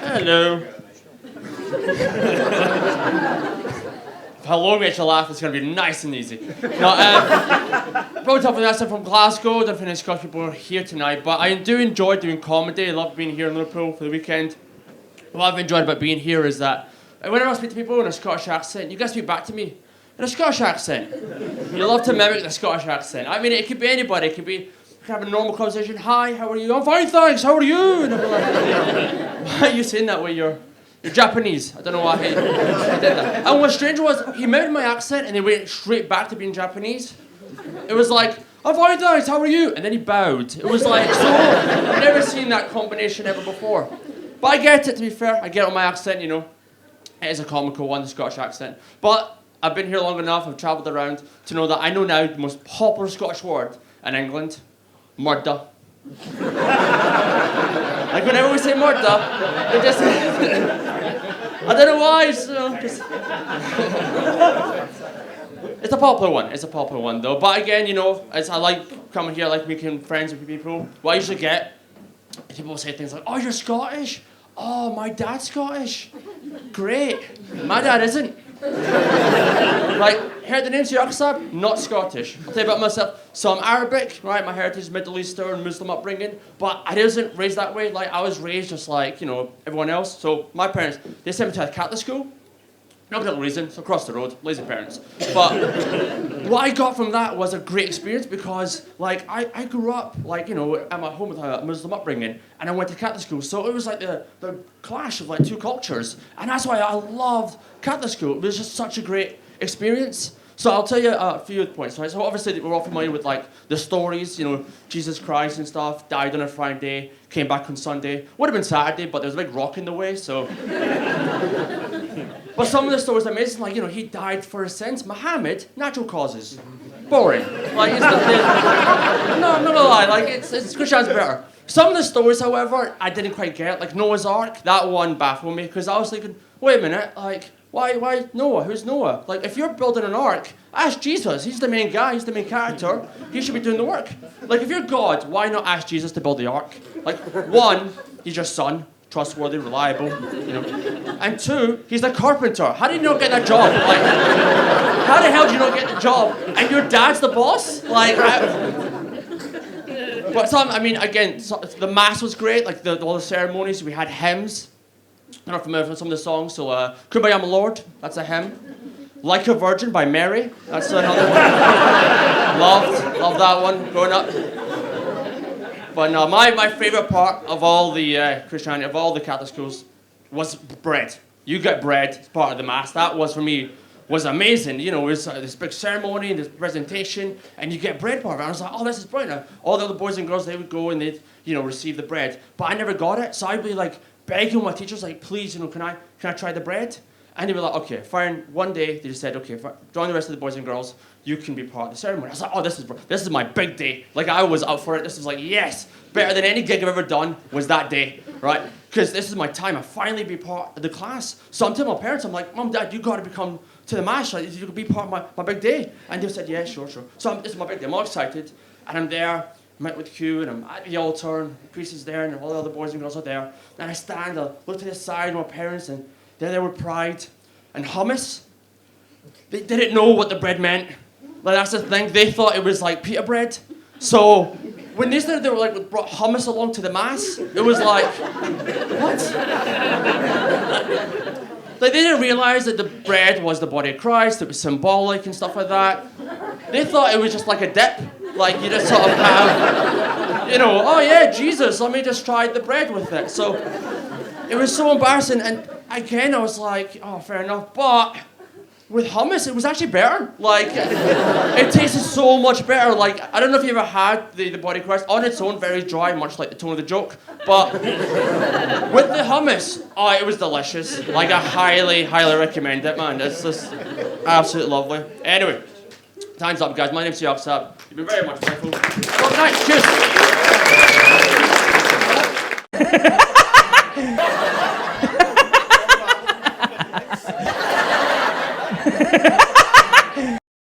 Hello. Hello makes you laugh, it's going to be nice and easy. No, probably tough for from Glasgow, don't think Scottish people are here tonight, but I do enjoy doing comedy. I love being here in Liverpool for the weekend. What I've enjoyed about being here is that whenever I speak to people in a Scottish accent, you guys speak back to me in a Scottish accent. You love to mimic the Scottish accent. I mean, it could be anybody. It could be, you can have a normal conversation. Hi, how are you? I'm fine, thanks. How are you? And I'm like, why are you saying that way? You're Japanese. I don't know why he did that. And what's strange was, he mimicked my accent and he went straight back to being Japanese. It was like, I'm fine, thanks. How are you? And then he bowed. It was like, so, I've never seen that combination ever before. But I get it, to be fair. I get on my accent, you know. It is a comical one, the Scottish accent. But I've been here long enough, I've travelled around, to know that I know now the most popular Scottish word in England, murder. Like whenever we say murder, it just... I don't know why, so just... It's a popular one though. But again, you know, I like coming here, I like making friends with people. What I usually get, people say things like, oh, you're Scottish? Oh, my dad's Scottish. Great. My dad isn't. Like, heard the name Alkassab? Not Scottish. I'll tell you about myself. So I'm Arabic, right? My heritage is Middle Eastern, Muslim upbringing. But I wasn't raised that way. Like, I was raised just like, you know, everyone else. So my parents, they sent me to a Catholic school. No particular reason, so across the road, lazy parents. But what I got from that was a great experience because, like, I grew up, like, you know, at my home with a Muslim upbringing, and I went to Catholic school, so it was like the clash of, like, two cultures. And that's why I loved Catholic school. It was just such a great experience. So I'll tell you a few points, right? So obviously we're all familiar with, like, the stories, you know, Jesus Christ and stuff, died on a Friday, came back on Sunday. Would have been Saturday, but there was a big rock in the way, so... But some of the stories are amazing, like, you know, he died for his sins. Muhammad, natural causes. Boring. Like, it's not... No, I'm not gonna lie, like, it's Christianity's better. Some of the stories, however, I didn't quite get. Like, Noah's Ark, that one baffled me, because I was thinking, wait a minute, like... Why Noah? Who's Noah? Like, if you're building an ark, ask Jesus. He's the main guy. He's the main character. He should be doing the work. Like, if you're God, why not ask Jesus to build the ark? Like, one, he's your son, trustworthy, reliable, you know. And two, he's the carpenter. How did you not get that job? Like, how the hell did you not get the job? And your dad's the boss? Like, but I mean, again, the mass was great. Like, all the ceremonies, we had hymns. I'm not familiar with some of the songs, so Kumbaya My Lord, that's a hymn. Like a Virgin by Mary, that's another one. Loved that one growing up. But no, my favourite part of all the Christianity, of all the Catholic schools, was bread. You get bread, it's part of the Mass. That was, for me, was amazing. You know, it was this big ceremony, this presentation, and you get bread part of it. I was like, oh, this is brilliant. All the other boys and girls, they would go and they'd, you know, receive the bread. But I never got it, so I'd be like, begging my teachers, like, please, you know, can I try the bread? And they were like, okay, fine. One day, they just said, okay, join the rest of the boys and girls, you can be part of the ceremony. I was like, oh, this is my big day. Like, I was up for it. This was like, yes, better than any gig I've ever done was that day, right? Because this is my time. I finally be part of the class. So I'm telling my parents, I'm like, Mom, Dad, you got to come to the Mass. Like, you could be part of my big day. And they said, yeah, sure. So this is my big day. I'm all excited. And I'm there. Met with Q, and I'm at the altar, and the priest is there, and all the other boys and girls are there. And I stand, I look to the side of my parents, and they're there with pride. And hummus, they didn't know what the bread meant. Like, that's the thing, they thought it was like pita bread. So, when they said they were like, brought hummus along to the Mass, it was like, what? Like, they didn't realize that the bread was the body of Christ, it was symbolic and stuff like that. They thought it was just like a dip. Like, you just sort of have, you know, oh yeah, Jesus, let me just try the bread with it. So, it was so embarrassing, and again, I was like, oh, fair enough, but with hummus, it was actually better. Like, it tasted so much better. Like, I don't know if you ever had the body of Christ. On its own, very dry, much like the tone of the joke, but with the hummus, oh, it was delicious. Like, I highly, highly recommend it, man. It's just absolutely lovely. Anyway, time's up, guys. My name's Alkassab. You've been very much playful. Well, nice. Cheers.